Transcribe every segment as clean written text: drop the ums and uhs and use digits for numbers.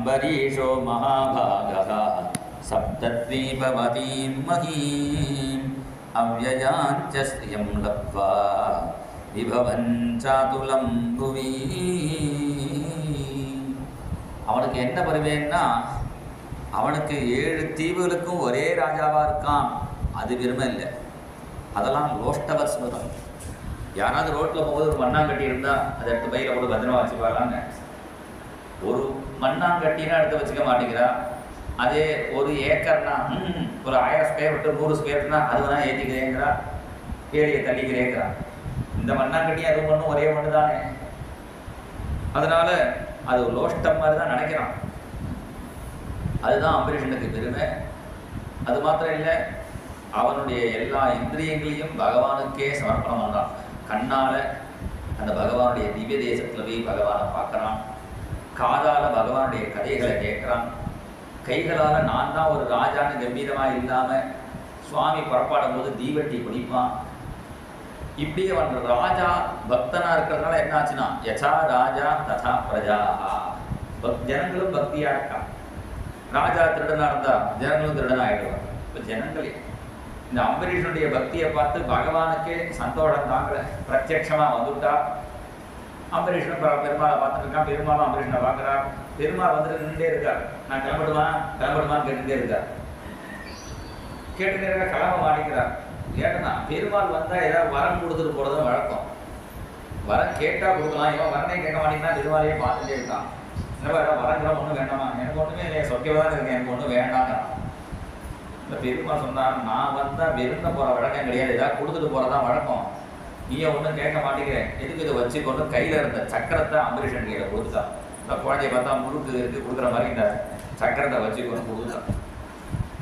अम्बरीषो महाभागः सप्तद्वीपवतीं महीम् अव्ययाञ्च श्रियं लब्ध्वा विभवन् चातुलं भुवि. அவனுக்கு என்ன பருவேன்னா, அவனுக்கு 7 தீவுகளுக்கும் ஒரே ராஜாவாக இருக்கான். அது பெருமை இல்லை, அதெல்லாம் லோஷ்டவ ஸ்மிருதம். யாராவது ரோட்டில் போகும்போது ஒரு மண்ணாங்கட்டி இருந்தால் அதை எடுத்து பையில் கூட பத்திரமா வச்சுப்பாங்க. ஒரு மண்ணாங்கட்டினா எடுத்து வச்சுக்க மாட்டேங்கிறா. அதே ஒரு ஏக்கர்னா ஒரு 1000 ஸ்கொயர் விட்டு 100 ஸ்கொயர்னா அது வேணா ஏற்றிக்கிறேங்கிறா, ஏரியை தள்ளிக்கிறேங்கிறா. இந்த மண்ணாங்கட்டி அது ஒன்றும் ஒரே ஒன்று தானே. அதனால அது லோஷ்டம் மாதிரி தான் நினைக்கிறான். அதுதான் அம்பரீஷனுக்கு பெருமை. அது மாத்திரம் இல்லை, அவனுடைய எல்லா இந்திரியங்களையும் பகவானுக்கே சமர்ப்பணம் பண்ணுறான். கண்ணால் அந்த பகவானுடைய திவ்ய தேசத்தில் போய் பகவானை பார்க்குறான். காதால் பகவானுடைய கதைகளை கேட்குறான். கைகளால் நான் தான் ஒரு ராஜான்னு கம்பீரமாக இல்லாமல் சுவாமி புறப்பாடும் போது தீவட்டி குடிப்பான். இப்படி அவன் ராஜா பக்தனாக இருக்கிறதுனால என்ன ஆச்சுன்னா, யசா ராஜா ததா பிரஜா. ஜனங்களும் பக்தியாக இருக்கான். ராஜா திருடனாக இருந்தால் ஜனங்களும் திருடனாக ஆகிடுவாங்க. இப்போ ஜனங்களே இந்த அம்பரீஷனுடைய பக்தியை பார்த்து பகவானுக்கே சந்தோஷம் தாங்கலை. பிரத்யட்சமாக வந்துட்டா. அம்பரீஷனும் பெருமாளை பார்த்துட்டு இருக்கான். பெருமாளும் அம்பரீஷனை பார்க்குறான். பெருமாள் வந்துட்டு நின்றுட்டே இருக்கார். நான் கிளம்பிடுவான்னு கேட்டுகிட்டே இருக்கார். கேட்டுட்டே இருக்க கிளம்ப மாட்டேங்கிறார். ஏன்னா பெருமாள் வந்தால் ஏதாவது வரம் கொடுத்துட்டு போகிறதும் வழக்கம். வரம் கேட்டால் கொடுக்கலாம். இவன் வரனே கேட்க மாட்டேங்கன்னா பெருமாளையே பார்த்துட்டே இருக்கான். என்னப்பா ஏதாவது வரங்கெல்லாம் ஒன்றும் வேண்டாமா, எனக்கு ஒன்றுமே இல்லை, சொக்கமாக தான் இருக்கேன், எனக்கு ஒன்றும் வேண்டாங்கிறான். இல்லை பெருமாள் சொன்னார், நான் வந்தால் விருந்த போகிற வழக்கம் கிடையாது, ஏதாவது கொடுத்துட்டு போகிறதான் வழக்கம். நீயே ஒன்றும் கேட்க மாட்டேங்கிறேன், எதுக்கு இதை வச்சு கொண்டு கையில் இருந்த சக்கரத்தை அம்பரீஷன் கையில் கொடுத்தான். இந்த குழந்தைய பார்த்தா முழுக்கு இருக்குது கொடுக்குற மாதிரி இந்த சக்கரத்தை வச்சு கொண்டு கொடுத்தான்.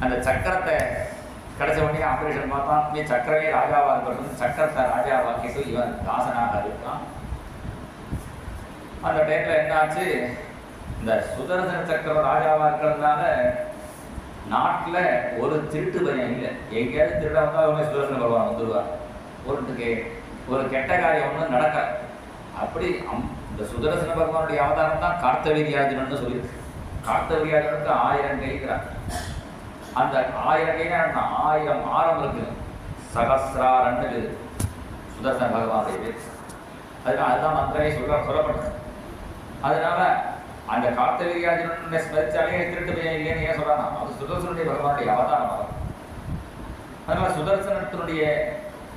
அந்த சக்கரத்தை கடைசி உடனே அம்பரீஷன் பார்த்தான். நீ சக்கரமே ராஜாவாக இருக்கட்டும், சக்கரத்தை ராஜாவாக்கிட்டு இவன் தாசனாக இருக்கான். அந்த டைமில் என்னாச்சு, இந்த சுதர்சன சக்கரம் ராஜாவாக இருக்கிறதுனால நாட்டில் ஒரு திருட்டு பயம் இல்லை. எங்கேயாவது திருட வந்தால் அவங்க சுதர்சன பகவான் வந்துடுவார். ஒருத்துக்கு ஒரு கெட்ட காரியம் ஒன்றும் நடக்க. அப்படி இந்த சுதர்சன பகவானுடைய அவதாரம் தான் கார்த்தவீர்யார்ஜுனன்னு சொல்லியிருக்கு. கார்த்தவீர்யார்ஜுனுக்கு 1000 கைக்கிறார். அந்த 1000 கைனா 1000 ஆரம் இருக்குது. சகசிராரன்னு இருக்குது சுதர்சன பகவானுடைய பேர். அதனால அதுதான் மந்திரமே சொல்லப்பட்டது. அதனால அந்த கார்த்தவீர்யார்ஜுனனை ஸ்மரிச்சாலே திருட்டு பயம் இல்லைன்னு ஏன் சொல்றானா, அது சுதர்சனுடைய பகவானுடைய அவதாரம் ஆகும். அதனால சுதர்சனத்தினுடைய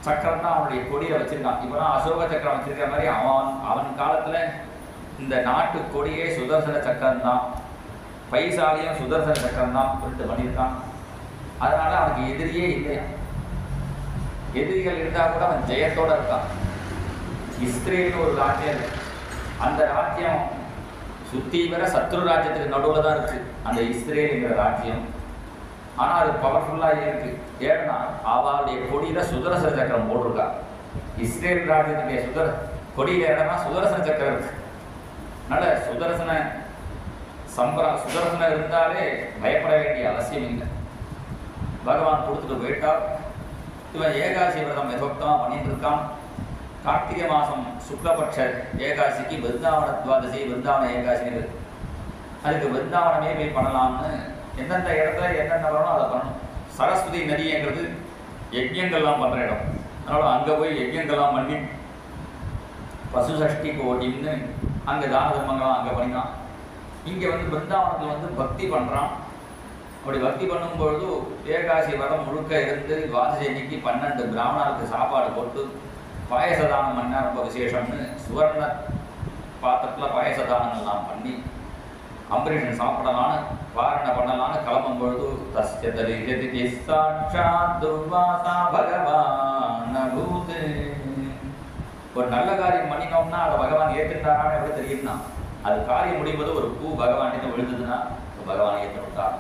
சக்கரம் தான் அவனுடைய கொடியை வச்சிருக்கான். இப்போலாம் அசோக சக்கரம் வச்சிருக்கிற மாதிரி அவன் காலத்தில் இந்த நாட்டு கொடியே சுதர்சன சக்கரம் தான். பைசாலையும் சுதர்சன சக்கரம் தான் சொல்லிட்டு பண்ணியிருக்கான். அதனால அவனுக்கு எதிரியே இல்லையா. எதிரிகள் இருந்தால் கூட அவன் ஜெயத்தோடு இருக்கான். இஸ்ரேல்னு ஒரு ராஜ்யம் இருக்கு. அந்த ராஜ்யம் சுத்தி வர சத்ரு ராஜ்யத்துக்கு நடுவில் தான் இருக்குது அந்த இஸ்ரேலுங்கிற ராஜ்யம். ஆனால் அது பவர்ஃபுல்லாக இருக்குது. ஏன்னா அவளுடைய கொடியில் சுதர்சன சக்கரம் போட்டிருக்கா. இஸ்ரேல் ராஜ்யத்துடைய கொடியில் இடம்னா சுதர்சன சக்கரம் இருக்கு. அதனால் சுதர்சனம் இருந்தாலே பயப்பட வேண்டிய அவசியம் இல்லை. பகவான் கொடுத்துட்டு போயிட்டால் இவன் ஏகாசி விரதம் யதோக்தமாக பண்ணிட்டு இருக்கான். கார்த்திகை மாதம் சுக்லபட்ச ஏகாசிக்கு விருந்தாவன துவாதசி விருந்தாவன ஏகாசின்னு அதுக்கு விருந்தாவனமே போய் பண்ணலாம்னு எந்தெந்த இடத்துல என்னென்ன வரணும் அதை பண்ணணும். சரஸ்வதி நதிங்கிறது யஜ்யங்கள்லாம் பண்ணுற இடம். அதனால் அங்கே போய் யஜ்யங்கள்லாம் பண்ணி பசு சஷ்டி கோட்டின்னு அங்கே தான தர்மங்கள்லாம் அங்கே பண்ணினான். இங்கே பிருந்தாவனத்தில் பக்தி பண்ணுறான். அப்படி பக்தி பண்ணும்பொழுது ஏகாசி விரதம் முழுக்க இருந்து துவாதசி அன்னைக்கு 12 பிராமணருக்கு சாப்பாடு போட்டு பாயசதானம் பண்ணால் ரொம்ப விசேஷம்னு சுவர்ண பாத்திரத்தில் பாயசதானங்கள்லாம் பண்ணி அம்பரீஷன் சாப்பிடலான்னு வாரணை பண்ணலான்னு கிளம்பும் பொழுது தஸ்ய தரிஜதி சாட்சாத் துர்வாசா பகவான் பூத். ஒரு நல்ல காரியம் பண்ணினோம்னா அதை பகவான் ஏற்றுட்டாரான்னு எப்படி தெரியும்னா, அது காரியம் முடியும்போது ஒரு பூ பகவான் விழுந்ததுன்னா பகவான் ஏற்றுட்டார்.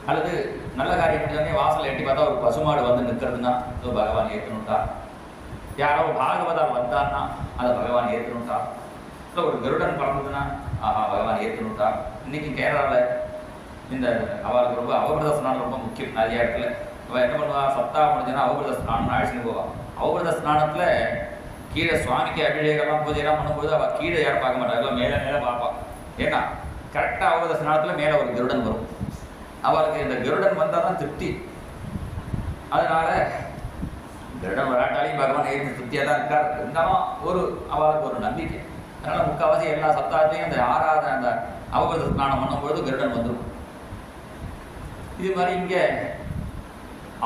அல்லது நல்ல காரியம் முடிஞ்சோடனே வாசல் எட்டி பார்த்தா ஒரு பசுமாடு வந்து நிற்கிறதுனா பகவான் ஏற்றுட்டார். யாரோ பாகவதால் வந்தான்னா அதை பகவான் ஏற்றுட்டார். இல்லை ஒரு கருடன் பறந்ததுன்னா ஆஹா பகவான் ஏற்றுட்டார். இன்னைக்கு கேரளாவில் இந்த அவளுக்கு ரொம்ப அவபிரத ஸ்நானம் ரொம்ப முக்கியம். நிறைய இடத்துல அவள் என்ன பண்ணுவா, சப்தா முடிஞ்சுன்னா அவபிரத ஸ்நானம்னு அழைச்சின்னு போவாள். அவபிரத ஸ்நானத்தில் கீழே சுவாமிக்கு அபிஷேகம்லாம் பூஜையெல்லாம் பண்ணும்போது அவள் கீழே யாரும் பார்க்க மாட்டாள், மேலே மேலே பார்ப்பாள். ஏன்னா கரெக்டாக அவத ஸ்நானத்தில் மேலே ஒரு கருடன் வரும். அவருக்கு இந்த கருடன் வந்தால் தான் திருப்தி. அதனால கருடன் வராட்டாலையும் பகவான் ஏற்று திருப்தியாக தான் இருக்கார். இருந்தாலும் அவளுக்கு ஒரு நம்பிக்கை. அதனால் முக்கால்வாசி எல்லா சப்தாத்தையும் அந்த ஆராதனை அந்த அவபத ஸ்நானம் பண்ணும்பொழுது கருடன் வந்துடும். இது மாதிரி இங்கே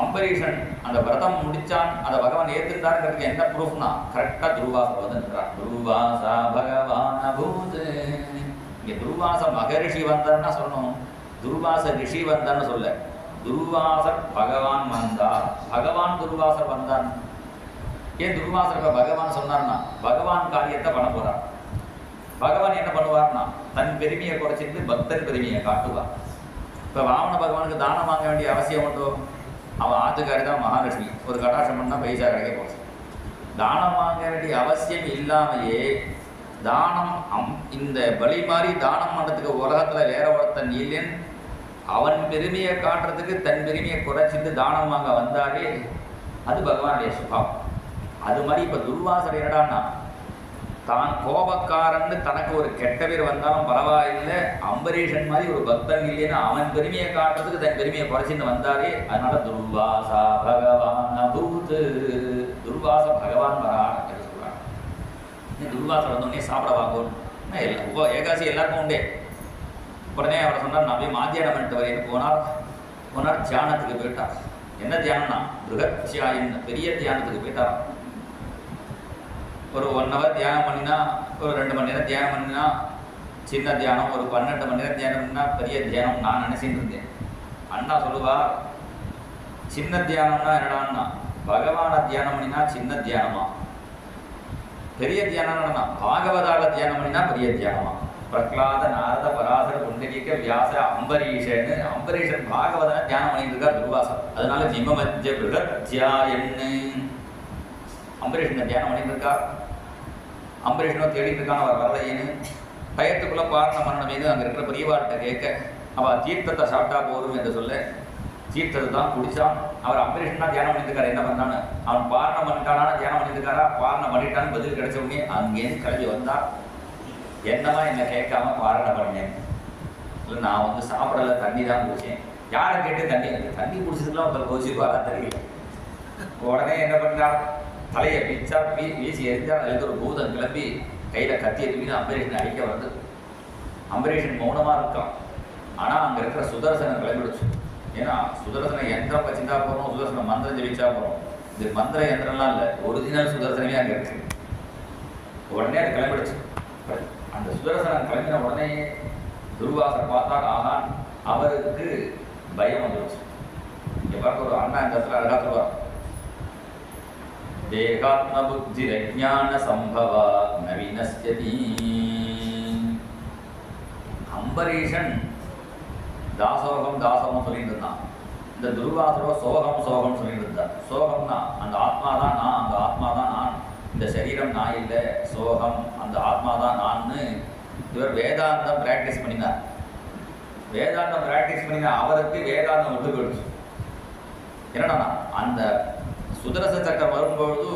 அம்பரீஷன் அந்த விரதம் முடிச்சான், அதை பகவான் ஏற்றுட்டாருங்கிறதுக்கு என்ன ப்ரூஃப்னா கரெக்டாக துர்வாசர் வந்துன்றார். துர்வாசா பகவான் அபூத். இங்கே துர்வாச மகரிஷி வந்தார்னா சொல்லணும், துர்வாச ரிஷி வந்தான்னு சொல்ல, துர்வாசர் பகவான் வந்தார், பகவான் துர்வாசர் வந்தான். ஏன் துர்வாசர் இப்போ பகவான் சொன்னார்னா பகவான் காரியத்தை பண்ண போறார். பகவான் என்ன பண்ணுவார்னா தன் பெருமையை குறைச்சிட்டு பக்தன் பெருமையை காட்டுவார். இப்போ வாமன பகவானுக்கு தானம் வாங்க வேண்டிய அவசியம் உண்டோ? அவன் ஆத்துக்காரி தான் மகாலட்சுமி, ஒரு கடாட்சம் பண்ணால் பைசா கிடைக்க போச்சு. தானம் வாங்க வேண்டிய அவசியம் இல்லாமையே தானம் இந்த பலி மாதிரி தானம் பண்ணுறதுக்கு உலகத்தில் வேற ஒருத்தன் இல்லைன்னு அவன் பெருமையை காட்டுறதுக்கு தன் பெருமையை குறைச்சிட்டு தானம் வாங்க வந்தாலே அது பகவானுடைய சுபாவம். அது மாதிரி இப்போ துர்வாசர் என்னடான்னா தான் கோபக்காரன்னு தனக்கு ஒரு கெட்ட பேர் வந்தாலும் பரவாயில்லை, அம்பரீஷன் மாதிரி ஒரு பக்தன் இல்லைன்னு அவன் பெருமையை காட்டுறதுக்கு தன் பெருமையை குறைச்சின்னு வந்தாலே அதனால துர்வாசா பகவான் அபூத். துர்வாச பகவான் வரான் என்று சொல்றாங்க. துர்வாசர் வந்தோடனே சாப்பிட வாங்கணும் ஏகாசி எல்லாருக்கும் உண்டே. உடனே அவர் சொன்னார் நான் போய் மாத்தியானம் பண்ணிட்டு வரேன்னு போனார் தியானத்துக்கு போயிட்டார். என்ன தியானம்னா பிருகத்யாயின் பெரிய தியானத்துக்கு போயிட்டார். ஒரு 1 hour தியானம் பண்ணினா, ஒரு 2 மணி நேரம் தியானம் பண்ணினா சின்ன தியானம், ஒரு 12 மணி நேரம் தியானம் பண்ணினா பெரிய தியானம் நான் நினைச்சிட்டு இருந்தேன். அண்ணா சொல்லுவா சின்ன தியானம்னா என்னடான்னா பகவானை தியானம் பண்ணினா சின்ன தியானமா, பெரிய தியானம்னா பாகவதால தியானம் பண்ணினா பெரிய தியானமா. பிரகலாத நாரத பராசர புண்டரீக வியாச அம்பரீஷன் பாகவதனை தியானம் பண்ணிட்டு இருக்கார் துர்வாசர். அதனால ஜிமமத்ய பிருகத்யாயன்னு அம்பரீஷனை தியானம் பண்ணிட்டு இருக்கார். அம்பரீஷனும் தேடிட்டு இருக்கான் அவர் வரலையேன்னு பயத்துக்குள்ள பாரண மரணமேனு அங்கே இருக்கிற பெரியவார்கிட்ட கேட்க அவள் தீர்த்தத்தை சாப்பிட்டா போதும் என்று சொல்ல தீர்த்தத்தை தான் குடித்தான். அவர் அம்பரீஷன் தான் தியானம் பண்ணிட்டு இருக்காரு. என்ன பண்ணான்னு அவன் பாரணம் பண்ணிட்டானா தியானம் பண்ணிட்டு இருக்காரா, பாரணம் பண்ணிட்டான்னு பதில் கிடைச்ச உடனே அங்கேருந்து கிளம்பி வந்தா. என்னமா என்னை கேட்காம பாரணம் பண்ணேன், இல்லை நான் சாப்பிடல தண்ணி தான் குடிச்சேன். யாரை கேட்டு தண்ணி குடிச்சதுலாம் ஒருத்தர் கோச்சிருவாரா தெரியல. உடனே என்ன பண்ணார், தலையை பிச்சா வீசி எரிஞ்சால் அதுக்கு ஒரு பூதம் கிளம்பி கையில் கத்தியை தூக்கி அம்பரீஷனை அடிக்க வருது. அம்பரீஷன் மௌனமாக இருக்கான். ஆனால் அங்கே இருக்கிற சுதர்சனம் கிளம்பிடுச்சு. ஏன்னா சுதர்சன யந்திரம் வச்சுட்டா போகிறோம், சுதர்சன மந்திரம் ஜெயிச்சா போகிறோம். இது மந்திர யந்திரம்லாம் இல்லை, ஒரிஜினல் சுதர்சனமே அங்கே இருக்கு. உடனே அது கிளம்பிடுச்சு. அந்த சுதர்சனம் கிளம்பின உடனே துர்வாசர் பார்த்தால் ஆகான் அவருக்கு பயம் வந்துடுச்சு. இங்கே பார்க்க ஒரு அண்ணா இந்த இடத்துல அழகா சொல்லுவார், தேகாத்ம புத்தி ரஜ்ஞான சம்பவா நவீனஸ்யதி. அம்பரீஷன் தாசோகம் சொல்லிட்டு இருந்தான். இந்த துர்வாசரோ சோகம் சொல்லிட்டு இருந்தார். சோகம்னா அந்த ஆத்மா தான் நான், அந்த ஆத்மா தான் நான், இந்த சரீரம் நான் இல்லை, சோகம் அந்த ஆத்மா தான் நான்னு இவர் வேதாந்தம் பிராக்டிஸ் பண்ணினார். வேதாந்தம் பிராக்டிஸ் பண்ணினா அவருக்கு வேதாந்தம் விட்டு போயிடுச்சு. என்னடா அந்த சுதர்ச சக்கரம் வரும்பொழுது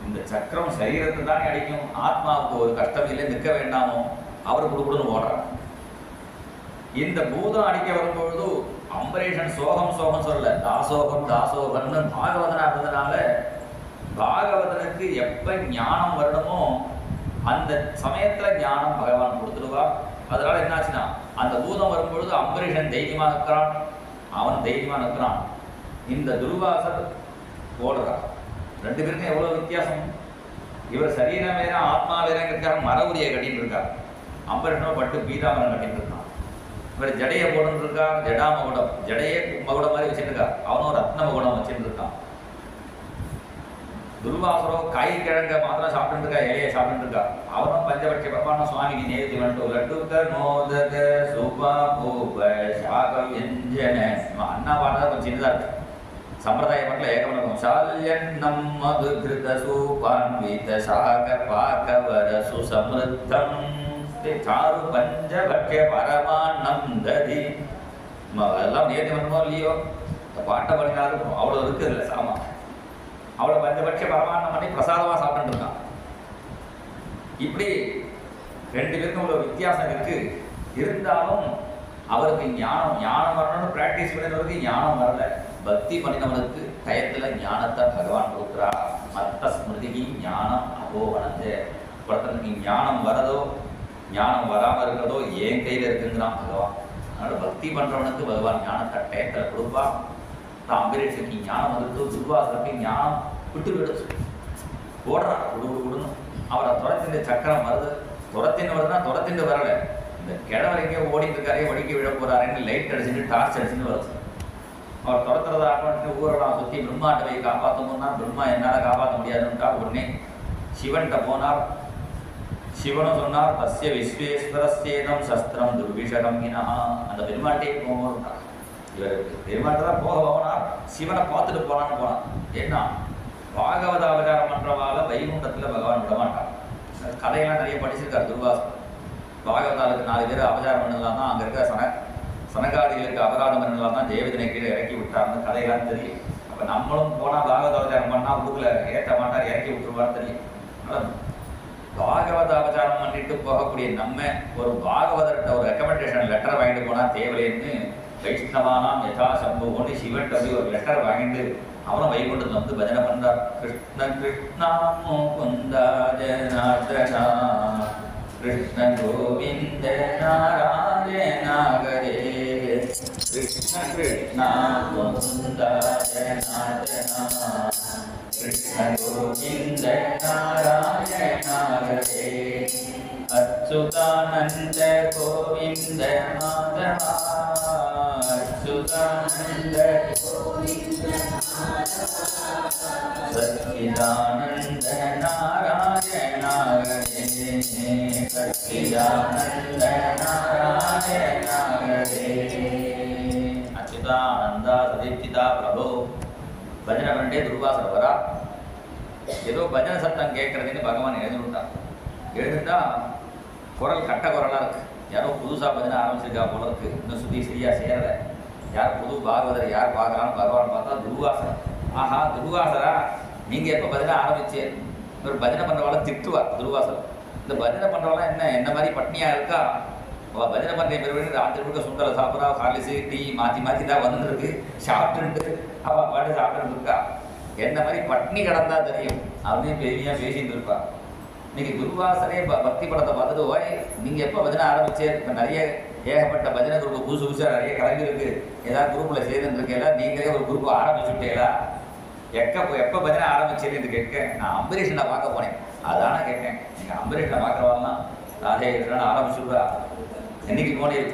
இந்த சக்கரம் சரீரத்தை தானே அடிக்கும், ஆத்மாவுக்கு ஒரு கஷ்டம் இல்லை, நிற்க வேண்டாமோ, அவர் கொடுக்கணும்னு ஓடுறார். இந்த பூதம் அடிக்க வரும்பொழுது அம்பரீஷன் சோகம் சொல்ல தாசோகம்னு பாகவதனா இருந்ததுனால பாகவதனுக்கு எப்ப ஞானம் வரணுமோ அந்த சமயத்துல ஞானம் பகவான் கொடுத்துருவா. அதனால என்னாச்சுன்னா அந்த பூதம் வரும்பொழுது அம்பரீஷன் தைரியமா இருக்கிறான், அவன் தைரியமா இருக்கிறான். இந்த துர்வாசர் ஓடுறான். 2 பேருக்கும் எவ்வளவு வித்தியாசம். இவர் சரீரம் வேற ஆத்மா வேறங்கிறதுக்காக மர உரியை கட்டிட்டு இருக்கார். அம்பரீஷனோ பட்டு பீதாமரம் கட்டிட்டு இருக்கான். இவர் ஜடையை போட்டு இருக்கான், ஜடாமகுடம் ஜடையே மகுடம் மாதிரி வச்சுருக்கா. அவனும் ரத்ன மகுடம் வச்சுட்டு இருக்கான். துர்வாசரோ காய் கிழங்க மாத்திரம் சாப்பிட்டு இருக்கா, இலையை சாப்பிட்டு இருக்கா. அவனும் பஞ்சபட்ச பகவானும் சுவாமிக்கு நேர்த்தி வந்துட்டு லட்டு நோதக சூபா பூப சாக வியஞ்சன அண்ணா பாடுறதா கொஞ்சம் சின்னதாக இருக்கு. சம்பிரதாய மட்டில் ஏகமனம் சால்யன்னம் மது கிருத சூபான்வித சாக பாகவர சுசமிருத்தம் சாரு பஞ்சபட்ச பரமான்னம் ததி. அதெல்லாம் நேர்த்தி பண்ணணுமோ இல்லையோ, இந்த பாட்டை பண்ணினாலும் அவ்வளோ இருக்குது இல்லை சாமா. அவ்வளோ பஞ்சபட்ச பரமான்னம் பண்ணி பிரசாதமாக சாப்பிட்டு இருக்கான். இப்படி 2 பேருக்கும் இவ்வளோ வித்தியாசம் இருக்கு. இருந்தாலும் அவருக்கு ஞானம் வரணும்னு பிராக்டிஸ் பண்ணினவருக்கு ஞானம் வரல. பக்தி பண்ணினவனுக்கு டயத்தில் ஞானத்தை பகவான் கொடுக்குறா. மத்த ஸ்மிருதிக்கு ஞானம் அபோவனது. ஒருத்தனுக்கு ஞானம் வரதோ ஞானம் வராமல் இருக்கிறதோ என் கையில் இருக்குங்கிறான் பகவான். அதனால் பக்தி பண்ணுறவனுக்கு பகவான் ஞானத்தை டயத்தில் கொடுப்பா. அம்பரீஷனுக்கு ஞானம் வந்துட்டு துர்வாசனுக்கு ஞானம் விட்டு விடுச்சு ஓடுறான் விடணும். அவரை துரத்தின் சக்கரம் வருது. துரத்தின்னு வருதுன்னா துரத்தின்னு வரல. இந்த கிழவரைக்கே ஓடிட்டு இருக்காரே வடிக்க விழ போறாருன்னு லைட் அடிச்சுட்டு டார்ச் அடிச்சுன்னு வருது. அவர் துரத்துறதா ஆரம்பிச்சு ஊரெல்லாம் சுற்றி பிரம்மாட்ட போய் காப்பாற்றணும்னா பிரம்மா என்னால் காப்பாற்ற முடியாதுன்னுட்டா உடனே சிவன்கிட்ட போனார். சிவனும் சொன்னார் தஸ்ய விஸ்வேஸ்வரஸ்யேதம் சஸ்திரம் துர்விஷகம் இனா. அந்த பெருமாட்டே போகணும்னா இவர் பெருமாட்ட தான் போக போனார். சிவனை பார்த்துட்டு போனான்னு போனான். ஏன்னா பாகவத அவதாரம் பண்றவால வைகுண்டத்தில் பகவான் விடமாட்டான். கதையெல்லாம் நிறைய படிச்சிருக்காரு துர்வாசன். பாகவதாலுக்கு 4 பேர் அபச்சாரம் பண்ணலாம் தான் அங்கே இருக்க சனகாதிகளுக்கு அபராதம் பண்ணலாம் தான் தேவதனை கீழே இறக்கி விட்டார்னு கதையெல்லாம் தெரியும். அப்போ நம்மளும் போனால் பாகவத அவதாரம் பண்ணால் ஊரில் ஏற்ற மாட்டார், இறக்கி விட்டுருவான்னு தெரியும். அதனால் பாகவத அவதாரம் பண்ணிட்டு போகக்கூடிய நம்ம ஒரு பாகவதர்கிட்ட ஒரு ரெக்கமெண்டேஷன் லெட்டர் வாங்கிட்டு போனால் தேவையில்லைன்னு வைஷ்ணவானாம் யதா சம்பவம்னு சிவன் அப்படி ஒரு லெட்டர் வாங்கிட்டு அவனும் வைகுண்டத்தில் வந்து பஜனை பண்றார். கிருஷ்ண கிருஷ்ணா முகுந்தா ஜனார்தனா கிருஷ்ண கோவிந்த நாராயண ஹரே. கிருஷ்ண கிருஷ்ணா முகுந்தா ஜனார்தனா கிருஷ்ண கோவிந்த நாராயண ஹரே. அச்சுதானந்த கோவிந்த மாதவா அச்சுதானந்த கோவிந்த சச்சிதானந்த நாராயண ஹரே. சச்சிதானந்த நாராயண ஹரே. அச்சுதானந்தா சதிச்சிதா பிரபு. பஜனை பண்ணிட்டே துர்வாசர் வரா. ஏதோ பஜனை சத்தம் கேட்கறதுன்னு பகவான் எழுந்துட்டான். எழுந்துட்டா குரல் கட்ட குரலாக இருக்குது. யாரோ புதுசாக பஜனை ஆரம்பிச்சிருக்கா போல இருக்கு. இன்னும் சுற்றி சரியாக சேரலை. யார் புது பாகவதர் யார் பார்க்குறான்னு பகவான் பார்த்தா துர்வாசர். ஆஹா துர்வாசரா, நீங்கள் எப்போ பஜனை ஆரம்பிச்சு ஒரு பஜனை பண்ணுறவாள திட்டுவார் துர்வாசர். இந்த பஜனை பண்ணுறவெல்லாம் என்ன மாதிரி பட்னியாக இருக்கா? அவள் பஜனை பண்ணுற பிறகு ராத்திரி முழுக்க சுண்டலை சாப்பிட்றா, ஹார்லிஸு டீ மாற்றி தான் வந்துருக்கு. சாப்பிட்டுட்டு அவள் பாட்டு சாப்பிட்டுட்டு இருக்கா. என்ன மாதிரி பட்னி கிடந்தா தெரியும் அப்படின்னு பெருமையாக பேசிட்டு இருப்பா. இன்னைக்கு துர்வாசரே பக்தி படத்தை பார்த்துட்டு ஓய் நீங்கள் எப்போ பஜனை ஆரம்பிச்சே? இப்போ நிறைய ஏகப்பட்ட பஜனை குரூப் புதுசாக நிறைய கலைஞருக்கு ஏதாவது குரூப்பில் சேர்ந்துருக்கீங்களா? நீங்களே ஒரு குரூப் ஆரம்பிச்சுட்டீங்களா? எப்போ பஜனை ஆரம்பிச்சேன்னு கேட்க நான் அம்பரீஷனை பார்க்க போனேன். அதானே கேட்கேன். நீங்கள் அம்பரீஷனை பார்க்குறவாலாம் ராதே கிருஷ்ணன் ஆரம்பிச்சுடுறா. என்னைக்கு போனேன்?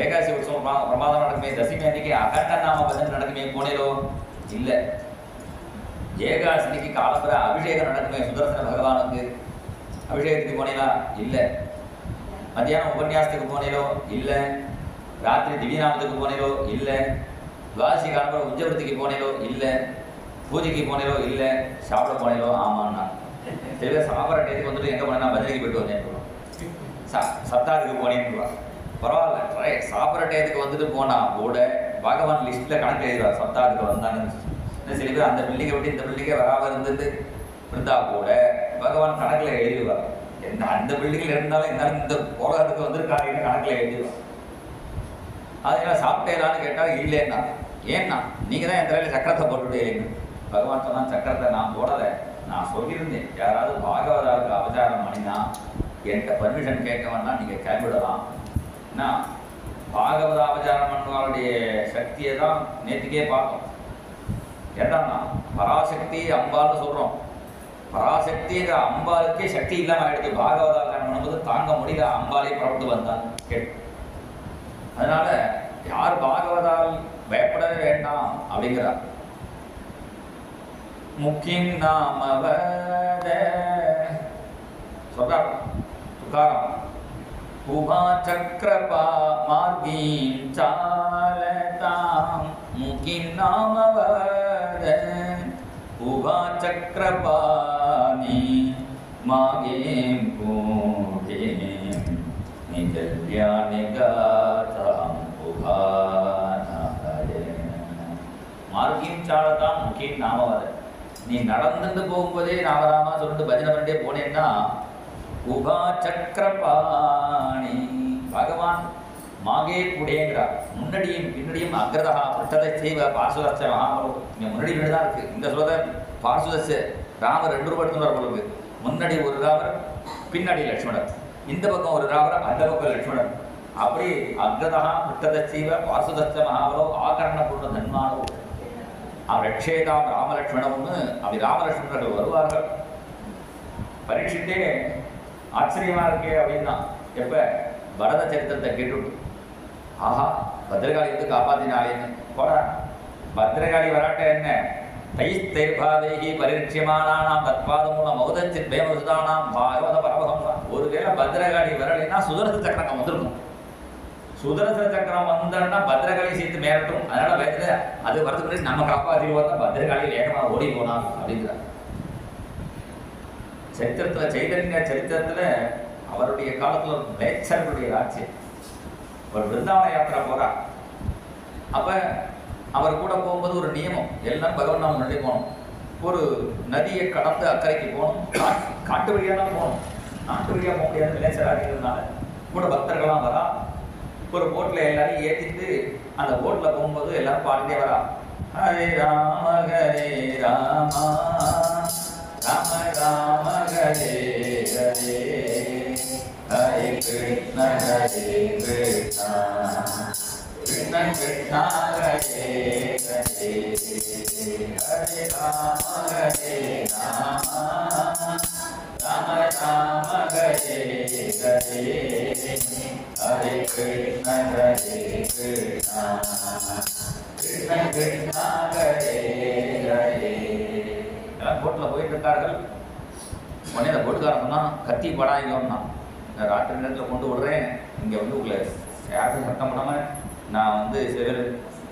ஏகாசி உற்சவம் பிரமாதம் நடக்குமே, தசமி அன்னைக்கு அகண்ட நாம பஜனை நடக்குமே போனேரோ? இல்லை. ஏகாதசிக்கு காலம்புற அபிஷேகம் நடக்குமே சுதர்சன பகவானுக்கு, அபிஷேகத்துக்கு போனீங்களா? இல்லை. மத்தியானம் உபன்யாசத்துக்கு போனீங்களோ? இல்லை. ராத்திரி திவ்யநாமத்துக்கு போனீங்களோ? இல்லை. துவாதசி காலம்புற உஞ்சவரத்துக்கு போனீங்களோ? இல்லை. பூஜைக்கு போனீங்களோ? இல்லை. சாப்பிட போனீங்களோ? ஆமாண்ணா. சில பேர் சாப்பிட்ற டேத்துக்கு வந்துட்டு எங்கே போனேன்னா பஜனைக்கு போயிட்டு வந்தேன். சப்தாதுக்கு போனேன்னு பரவாயில்ல. சாப்பிட்ற டேத்துக்கு வந்துட்டு போனால் கூட பகவான் லிஸ்ட்டில் கணக்கு எழுதுவார் சப்தாதுக்கு வந்தாங்கன்னு. சில பேர் அந்த பில்டிங்கை விட்டு இந்த பில்டிங்கை வராமல் இருந்துட்டு இருந்தால் கூட பகவான் கணக்கில் எழுதுவார். அந்த பில்டிங்கில் இருந்தாலும் இந்த உலகத்துக்கு வந்துருக்காருன்னு கணக்கில் எழுதுவார். அதெல்லாம் சாப்பிட்டேலான்னு கேட்டால் இல்லைன்னா ஏன்னா நீங்கள் தான் என் தலையில் சக்கரத்தை போட்டுவிட்டு பகவான் சொன்னால் சக்கரத்தை நான் போடலை, நான் சொல்லியிருந்தேன். யாராவது பாகவதாவுக்கு அவதாரம் பண்ணினா என்கிட்ட பர்மிஷன் கேட்க வேணா நீங்கள் கிளம்பிடலாம். ஏன்னா பாகவத அவதாரம் பண்ணுவாருடைய சக்தியை தான் நேற்றுக்கே பார்த்தோம். ஏன்னா பராசக்தி அம்பால்னு சொல்கிறோம். பராசக்திங்கிற அம்பாளுக்கே சக்தி இல்லாமல் ஆகிடுது. பாகவத அவதாரம் பண்ணும்போது தாங்க முடியல, அம்பாலே புறப்பட்டு வந்தான் கேட்டு. அதனால யார் பாகவதால் பயப்படவே வேண்டாம் அப்படிங்கிறார். முக்கின் நாமவத சொல்றார் துக்காராம். உபா சக்கரபா மார்கீம் சாலதாம் முக்கின் நாமவத உபா சக்கரபாணி மாகேம் பூகேம் நிஜல்யானிகாதாம் உபானஹரே. மார்கீம் சாலதாம் முக்கின் நாமவத. நீ நடந்துட்டு போகும்போதே நாமராமா சொல்லிட்டு பஜனை பண்ணிட்டே போனேன்னா உபா சக்கரபாணி பகவான் மாகே கூடேங்கிறார். முன்னாடியும் பின்னாடியும் அக்ரதா பட்டதை செய்வ பார்சுதச்ச மகாபலோ. இங்கே முன்னாடி தான் இருக்குது. இந்த சொல்றத பார்சுதச்ச ராமர் 2 ரூபாய் எடுத்துன்னு பொழுது முன்னாடி ஒரு ராமர் பின்னாடி லட்சுமணர், இந்த பக்கம் ஒரு ராமர் அந்த பக்கம் லட்சுமணர். அப்படி அக்ரதா பட்டதை செய்வ பார்சுதச்ச மகாபலோ ஆகரண பூர்ண தன்மானோ ரட்சேதாம் ராமலட்சுமணம்னு அப்படி ராமலட்சுமணர்கள் வருவார்கள். பரீட்சித்தே ஆச்சரியமா இருக்கே அப்படின்னா எப்ப பரத சரித்திரத்தை கேட்டுட்டு ஆஹா பத்ரகாளி வந்து காப்பாத்தினாலேன்னு போடா. பத்ரகாளி வராட்ட என்ன தைஸ்தைர்பாவேகி பரிட்சியமானாம் தத்வாதமூலம் மௌதச்சித் பேமசுதானாம் பாகவத பரமஹம்சம். ஒருவேளை பத்ரகாளி வரலைன்னா சுதர்சன சக்கரம் வந்திருக்கும். சுதர்சன சக்கரம் வந்தோம்னா பத்ரகாளி சேர்த்து மேலட்டும். அதனால வேறு அது வரதுக்கு நம்ம காப்பாற்றிடுவோம் தான் பத்ரகாளி வேகமாக ஓடி போனாங்க அப்படிங்கிறார். சரித்திரத்தில் சைதன்ய சரித்திரத்தில் அவருடைய காலத்தில் மேச்சர்களுடைய ராஜ்யம். ஒரு பிருந்தாவன யாத்திரை போறா. அப்ப அவர் கூட போகும்போது ஒரு நியமம், எல்லாம் பகவான் நாம முன்னாடி போகணும். ஒரு நதியை கடந்து அக்கறைக்கு போகணும். காட்டு வழியாக தான் போகணும். நாட்டு வழியாக போக முடியாது மேச்சராகிறதுனால கூட பக்தர்கள்லாம் வரா. ஒரு போட்டில் எல்லாரையும் ஏற்றிட்டு அந்த போட்டில் போகும்போது எல்லாரும் பாடிட்டே வரா. ஹரே ராம ஹரே ராமா ராம ராம ஹரே ஹரே ஹரே கிருஷ்ண ஹரே கிருஷ்ண கிருஷ்ண கிருஷ்ண ஹரே ஹரே ஹரே ராம ஹரே ராம ராம ராம ஹரே ஹரே ஹரே கிருஷ்ண ஹரே கிருஷ்ண கிருஷ்ண கிருஷ்ண ஹரே ஹரே. எல்லாம் போட்டில் போயிட்டு இருக்கார்கள். உடனே அந்த போட்டுக்காரன் தான் கத்தி படாயிங்கன்னா நான் ராத்திரி நேரத்தில் கொண்டு விடுறேன். இங்கே வந்து உங்களை யாருக்கும் சட்டம் பண்ணாமல் நான் வந்து சிவில்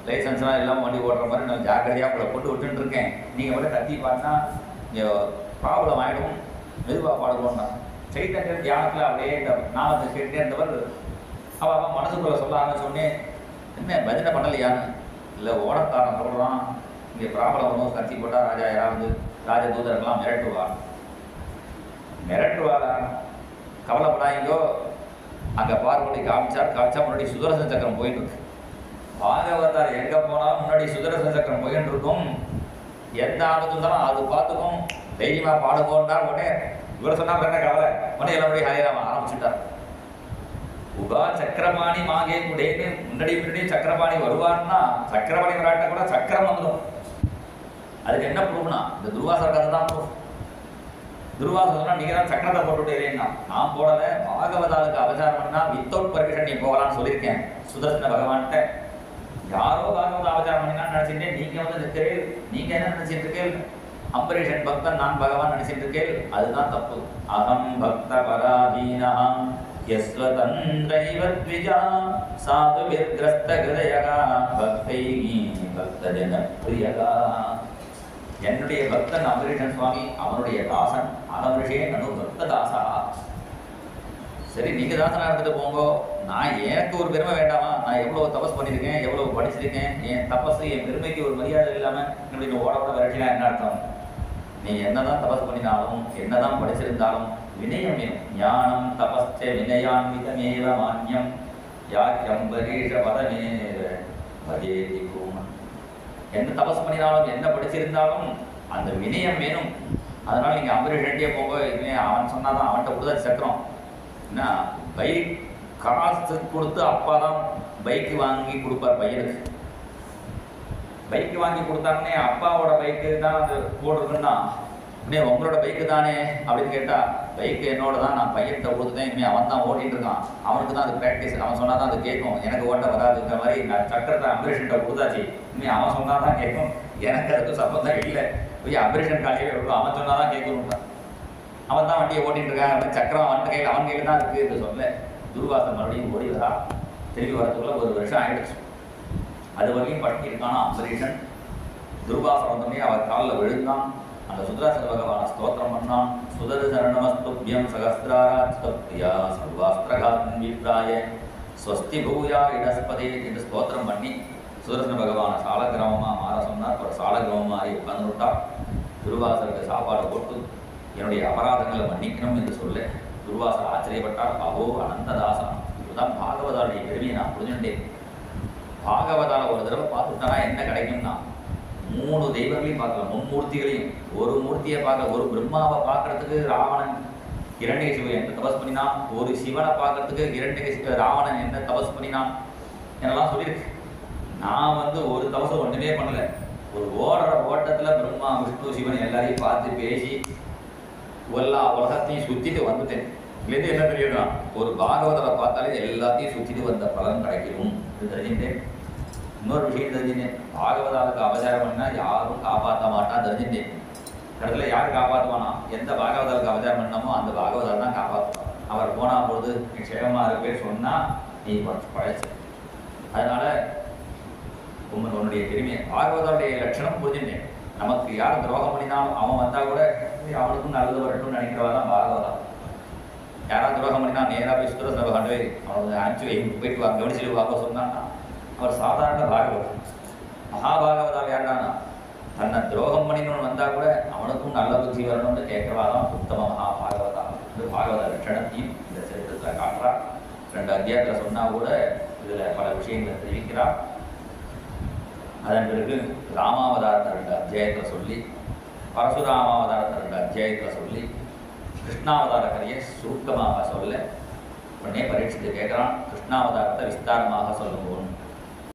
லைசன்ஸ்லாம் இல்லாமல் வண்டி ஓடுற மாதிரி நான் ஜாக்கிரதையாக உங்களை கொண்டு விட்டுருக்கேன். நீங்கள் மட்டும் கத்தி பாடினா இங்கே ப்ராப்ளம் ஆகிடும், மெதுவாக பாடுவோம்னா. சைத்தன்ய தியானத்தில் அப்படியே இந்த நாமத்தை கேட்டே இருந்தவர் அவன் மனசுக்குள்ள சொல்லாங்க. சொன்னேன் என்ன பஜனை பண்ணலையான்னு. இல்லை ஓடக்காரன் சொல்கிறான் இங்கே ப்ராப்ளம் ஒன்றும் கத்தி போட்டால் ராஜா யாராவது ராஜதூதர்கள்லாம் மிரட்டுவாரா. கவலைப்படாதீங்கோ. அங்கே பார்வதி காமிச்சா முன்னாடி சுதர்சன சக்கரம் போயிட்டு இருக்கு. பாகவதார் எங்கே போனாலும் முன்னாடி சுதர்சன சக்கரம் போயிட்டு இருக்கும். எந்த ஆபத்து இருந்தாலும் அது பார்த்துக்கும். தைரியமாக பாடுவோம்னா உடனே இவர் சொன்னால் என்ன கவலை, உடனே எல்லாருடைய ஹரிராம ஆரம்பிச்சுட்டார். உபா சக்கரபாணி மாகே கூடேன்னு முன்னாடி சக்கரபாணி வருவார்னா சக்கரபாணி வராட்ட கூட சக்கரம் வந்துடும். அதுக்கு என்ன ப்ரூஃப்னா இந்த துர்வாசர் கதை தான் ப்ரூஃப். துர்வாசர் சொன்னா நீங்க தான் சக்கரத்தை போட்டுட்டேன்னா நான் போடலை. பாகவதாவுக்கு அவசாரம் பண்ணா வித்தவுட் பர்மிஷன் நீ போகலான்னு சொல்லியிருக்கேன் சுதர்சன பகவான்கிட்ட. யாரோ பாகவத அவசாரம் பண்ணினா நினைச்சிட்டேன். நீங்க வந்து நிற்கிறேன். நீங்க என்ன நினைச்சிட்டு இருக்கேன்? அம்பரீஷன் பக்தன், நான் பகவான் நினைச்சிட்டு இருக்கேன். அதுதான் தப்பு. அகம் பக்த பராதீனா யஸ்வதந்தைவ த்விஜா சாது விக்ரஸ்த ஹிருதயகா பக்தைஹி பக்தஜன பிரியகா. என்னுடைய பக்தன் அம்பரீஷன் சுவாமி, அவனுடைய தாசன். அனவரிஷே நனு பக்த தாசா. சரி நீங்க தாசனா எடுத்துட்டு போங்க. நான் எனக்கு ஒரு பெருமை வேண்டாமா? நான் எவ்வளவு தபஸ் பண்ணியிருக்கேன், எவ்வளவு படிச்சிருக்கேன். என் தபஸ் என் பெருமைக்கு ஒரு மரியாதை இல்லாமல் இப்படி ஓட விரட்டினா என்ன அர்த்தம்? நீ என்னதான் தபஸ் பண்ணினாலும் என்னதான் படிச்சிருந்தாலும் வினயம் வேணும். ஞானம் தபஸ்ச வினயான்விதமேவ மான்யம் யாக்கியம் பரீஷ பதமேவ பதேதி கூமன். என்ன தபஸ் பண்ணினாலும் என்ன படிச்சிருந்தாலும் அந்த வினயம் வேணும். அதனால நீங்கள் அம்பரீஷன்ட்டே போங்க. இதுவே அவன் சொன்னாதான் அவன்கிட்ட கொடுத்தா சக்கரம். என்ன பைக் காசு கொடுத்து அப்பா தான் பைக்கு வாங்கி கொடுப்பார் பையனுக்கு. பைக்கு வாங்கி கொடுத்தாங்கன்னே அப்பாவோட பைக்கு தான் அது போடுறதுன்னா உடனே உங்களோட பைக்கு தானே அப்படின்னு கேட்டால் பைக்கு என்னோட தான், நான் பையன்கிட்ட கொடுத்துட்டேன். இனிமேல் அவன் தான் ஓட்டிகிட்டு இருக்கான். அவனுக்கு தான் அது ப்ராக்டிஸ். அவன் சொன்னால் தான் அது கேட்கும். எனக்கு ஓட்ட வராதுங்கிற மாதிரி நான் சக்கரத்தை அம்பரீஷன்ட்ட கொடுத்தாச்சு. இனிமேல் அவன் சொன்னால் தான் கேட்கும். எனக்கு அதுக்கு சம்பந்தம் இல்லை. போய் அம்பரீஷன் காலையே விடுவோம். அவன் சொன்னால் தான் கேட்கணும்ட்டான். அவன் தான் வண்டியை ஓட்டிகிட்டு இருக்கான். அப்படின்னு சக்கரம் அவன் கையில் தான் இருக்குது என்று சொல்ல துர்வாசன் மறுபடியும் ஓடி வரா. திரும்பி வரதுக்குள்ள 1 வருஷம் ஆகிடுச்சு. அது வரையும் பட்டியிருக்கான அம்பரீஷன். துர்வாசன் வந்தோடனே அவர் காலில் விழுந்தான். அந்த சுதர்சன பகவான ஸ்தோத்திரம் பண்ணான். சுதர்சரணமஸ்துப்யம் சகஸ்திராராத்யா சர்வாஸ்திரகாத்மன் விப்ராய ஸ்வஸ்தி பூயா இடஸ்பதே என்று ஸ்தோத்திரம் பண்ணி சுதர்சன பகவான சாலக்கிரமமாக மாற சொன்னார். ஒரு சாலக்கிரமமாக உட்கார்ந்து விட்டார். துர்வாசருக்கு சாப்பாடு போட்டு என்னுடைய அபராதங்களை மன்னிக்கணும் என்று சொல்ல துர்வாசர் ஆச்சரியப்பட்டார். அஹோ அனந்ததாசன், இப்போதான் பாகவதாருடைய பெருமையை நான் புரிஞ்சுட்டேன். பாகவதால ஒரு தடவை பார்த்துட்டானா என்ன கிடைக்கும்னா 3 தெய்வங்களையும் பார்க்கலாம், மும்மூர்த்திகளையும். ஒரு மூர்த்தியை பார்க்க, ஒரு பிரம்மாவை பார்க்கறதுக்கு ராவணன் இரண்யகசிபு என்ன தபஸ் பண்ணினான், ஒரு சிவனை பார்க்கறதுக்கு இரண்யகசிபு ராவணன் என்ன தபஸ் பண்ணினான் என்னெல்லாம் சொல்லியிருக்கு. நான் ஒரு தபசம் ஒன்றுமே பண்ணலை. ஒரு ஓடுற ஓட்டத்தில் பிரம்மா விஷ்ணு சிவன் எல்லாரையும் பார்த்து பேசி எல்லா உலகத்தையும் சுற்றிட்டு வந்துட்டேன். இதுலேருந்து என்ன தெரியும்னா, ஒரு பாகவதரை பார்த்தாலே எல்லாத்தையும் சுற்றிட்டு வந்த பலன் கிடைக்கும் இது தெரிஞ்சுட்டேன். இன்னொரு விஷயம் தெரிஞ்சுட்டேன், பாகவதாவுக்கு அவதாரம் பண்ணினா யாரும் காப்பாற்ற மாட்டான் தெரிஞ்சுட்டேன். இடத்துல யார் காப்பாற்றுவானா, எந்த பாகவதாவுக்கு அவதாரம் பண்ணாமோ அந்த பாகவதால் தான் காப்பாற்றுவான். அவர் போனால் பொழுது நீ க்ஷேமமாக இருப்பேன்னு சொன்னால் நீ பழைச்ச. அதனால் உன்னுடைய பெருமையை பாகவதாவுடைய லட்சணம் புரிஞ்சுட்டேன். நமக்கு யார் துரோகம் பண்ணினாலும் அவன் வந்தால் கூட அவனுக்கும் நல்லது வரட்டும்னு நினைக்கிறவா தான் பாகவதா. யாராவது துரோகம் பண்ணினா நேராக போய் சுத்தர கண்டு அவனுக்கு அனுப்பிச்சு வை, போயிட்டு வாங்க கவனிச்சு வாங்க சொன்னான்னா அவர் சாதாரண பாகவதம். மகாபாகவதால் யாருடானா தன்னை துரோகம் பண்ணினு வந்தால் கூட அவனுக்கும் நல்ல புத்தி வரணும்னு கேட்கறவா தான் உத்தம மகாபாகவதா. இந்த பாகவத லட்சணத்தையும் இந்த சரித்திரத்தில் காட்டுறார். 2 அத்தியாயத்தில் சொன்னால் கூட இதில் பல விஷயங்களை தெரிவிக்கிறார். அதன் பிறகு ராமாவதாரத்தை 2 அத்தியாயத்தில் சொல்லி, பரசுராமாவதாரத்தை 2 அத்தியாயத்தில் சொல்லி, கிருஷ்ணாவதார கதையை சுருக்கமாக சொல்ல உடனே பரீட்சித்து கேட்குறான், கிருஷ்ணாவதாரத்தை விஸ்தாரமாக சொல்லுவோம்.